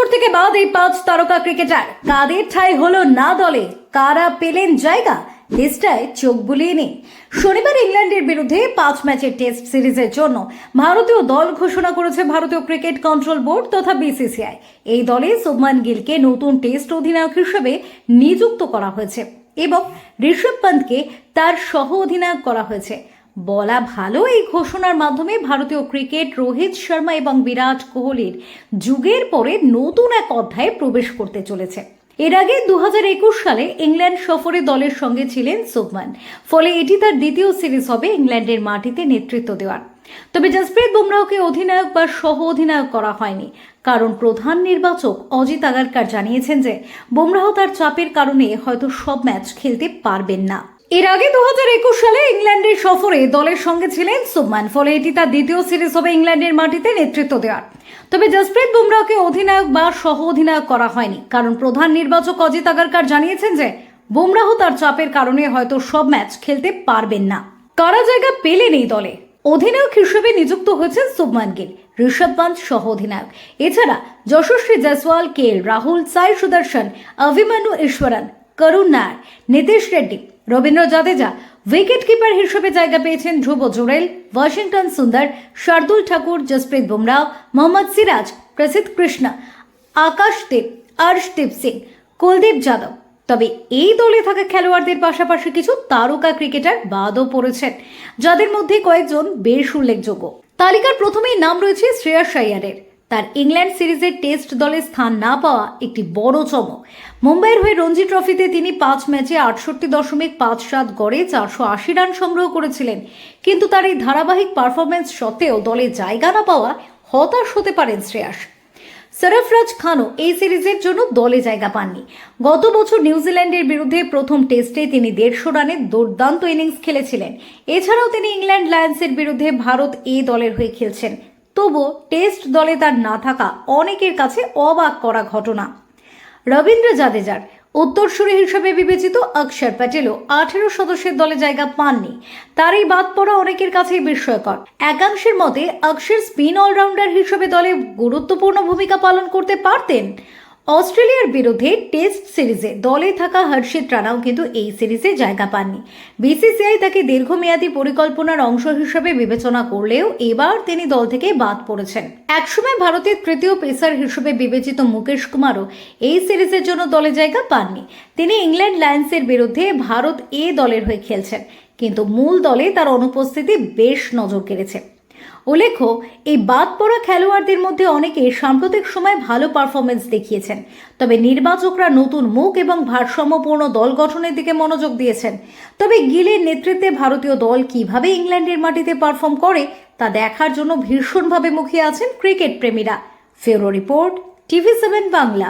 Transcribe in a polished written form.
Score থেকে বাদ এই 5 তারকা ক্রিকেটার কাদের ঠাঁই হলো না দলে, কারা পেলেন জায়গা, লিস্টায় চোখ বুলিয়ে নিন। শনিবার ইংল্যান্ডের বিরুদ্ধে 5 ম্যাচের টেস্ট সিরিজের জন্য ভারতীয় দল ঘোষণা করেছে ভারতীয় ক্রিকেট কন্ট্রোল বোর্ড তথা বিসিসিআই। এই দলে শুভমান গিলকে নতুন টেস্ট অধিনায়ক হিসেবে নিযুক্ত করা হয়েছে এবং ঋষভ পন্থকে তার সহ অধিনায়ক করা হয়েছে। বলা ভালো, এই ঘোষণার মাধ্যমে ভারতীয় ক্রিকেট রোহিত শর্মা এবং বিরাট কোহলির যুগের পরে নতুন এক অধ্যায়ে প্রবেশ করতে চলেছে। এর আগে 2021 সালে ইংল্যান্ড সফরে দলের সঙ্গে ছিলেন শুভমান, ফলে এটি তার দ্বিতীয় সিরিজ হবে ইংল্যান্ডের মাটিতে নেতৃত্ব দেওয়ার। তবে জসপ্রীত বুমরাহকে অধিনায়ক বা সহ অধিনায়ক করা হয়নি, কারণ প্রধান নির্বাচক অজিত আগারকার জানিয়েছেন যে বুমরাহ তার চাপের কারণে হয়তো সব ম্যাচ খেলতে পারবেন না। এর আগে 2021 সালে ইংল্যান্ডের সফরে দলের সঙ্গে ছিলেন শুভমান, ফলে এটি তার দ্বিতীয় সিরিজ হবে ইংল্যান্ডের মাটিতে নেতৃত্ব দেওয়ার। তবে জসপ্রীত বুমরাহকে অধিনায়ক বা সহ অধিনায়ক করা হয়নি, কারণ প্রধান নির্বাচক অজিত আগারকার জানিয়েছেন যে বুমরাহ তার চাপের কারণে হয়তো সব ম্যাচ খেলতে পারবেন না। কারা জায়গা পেলেন এই দলে? অধিনায়ক হিসেবে নিযুক্ত হয়েছেন শুভমান গিল, ঋষভ পন্থ সহ অধিনায়ক। এছাড়া যশস্বী জয়সওয়াল, কেএল রাহুল, সাই সুদর্শন, অভিমন্যু ঈশ্বরন, করুণ নায়ার, নীতিশ রেড্ডি, রবীন্দ্র জাদেজা। উইকেট কিপার হিসেবে জায়গা পেয়েছেন ধ্রুব জুরেল, ওয়াশিংটন সুন্দর, শার্দুল ঠাকুর, জসপ্রীত বুমরাহ, মোহাম্মদ সিরাজ, প্রসিদ্ধ কৃষ্ণা, আকাশদীপ, অর্শদীপ সিং, কুলদীপ যাদব। তবে এই দলে থাকা খেলোয়াড়দের পাশাপাশি কিছু তারকা ক্রিকেটার বাদও পড়েছেন, যাদের মধ্যে কয়েকজন বেশ উল্লেখযোগ্য। তালিকার প্রথমেই নাম রয়েছে শ্রেয়াস আইয়ারের। তার ইংল্যান্ড সিরিজের টেস্ট দলে স্থান না পাওয়া একটি বড় চমক। মুম্বাইয়ের হয়ে রঞ্জি ট্রফিতে তিনি 5 ম্যাচে 68.57 গড়ে 480 রান সংগ্রহ করেছিলেন, কিন্তু তার এই ধারাবাহিক পারফরমেন্স সত্ত্বেও দলে জায়গা না পাওয়া হতাশ হতে পারেন শ্রেয়াস। সরফরাজ খানও এই সিরিজের জন্য দলে জায়গা পাননি। গত বছর নিউজিল্যান্ডের বিরুদ্ধে প্রথম টেস্টে তিনি 150 রানের দুর্দান্ত ইনিংস খেলেছিলেন। এছাড়াও তিনি ইংল্যান্ড লায়ন্সের বিরুদ্ধে ভারত এ দলের হয়ে খেলছেন। তবু টেস্ট দলে তার না থাকা অনেকের কাছে অবাক করা ঘটনা। রবীন্দ্র জাদেজার উত্তরসূরি হিসেবে বিবেচিত অক্ষর প্যাটেলও 18 সদস্যের দলে জায়গা পাননি। তার এই বাদ পড়া অনেকের কাছেই বিস্ময়কর। একাংশের মতে অক্ষর স্পিন অলরাউন্ডার হিসেবে দলে গুরুত্বপূর্ণ ভূমিকা পালন করতে পারতেন। অস্ট্রেলিয়ার বিরুদ্ধে টেস্ট সিরিজে দলে থাকা হর্ষিত রানাও কিন্তু এই সিরিজে জায়গা পাননি। বিসিসিআই তাকে দীর্ঘমেয়াদী পরিকল্পনার অংশ হিসেবে বিবেচনা করলেও এবার তিনি দল থেকে বাদ পড়েছেন। একসময় ভারতের তৃতীয় পেসার হিসেবে বিবেচিত মুকেশ কুমারও এই সিরিজের জন্য দলে জায়গা পাননি। তিনি ইংল্যান্ড লায়ন্সের বিরুদ্ধে ভারত এ দলের হয়ে খেলছেন, কিন্তু মূল দলে তার অনুপস্থিতি বেশ নজর কেড়েছে। উল্লেখ্য, এই বাদ পড়া খেলোয়াড়দের মধ্যে অনেকে সাম্প্রতিক সময় ভালো পারফরমেন্স দেখিয়েছেন। তবে নির্বাচকরা নতুন মুখ এবং ভারসাম্যপূর্ণ দল গঠনের দিকে মনোযোগ দিয়েছেন। তবে গিলের নেতৃত্বে ভারতীয় দল কিভাবে ইংল্যান্ডের মাটিতে পারফর্ম করে তা দেখার জন্য ভীষণভাবে মুখিয়ে আছেন ক্রিকেট প্রেমীরা। ফেরো রিপোর্ট, TV7 বাংলা।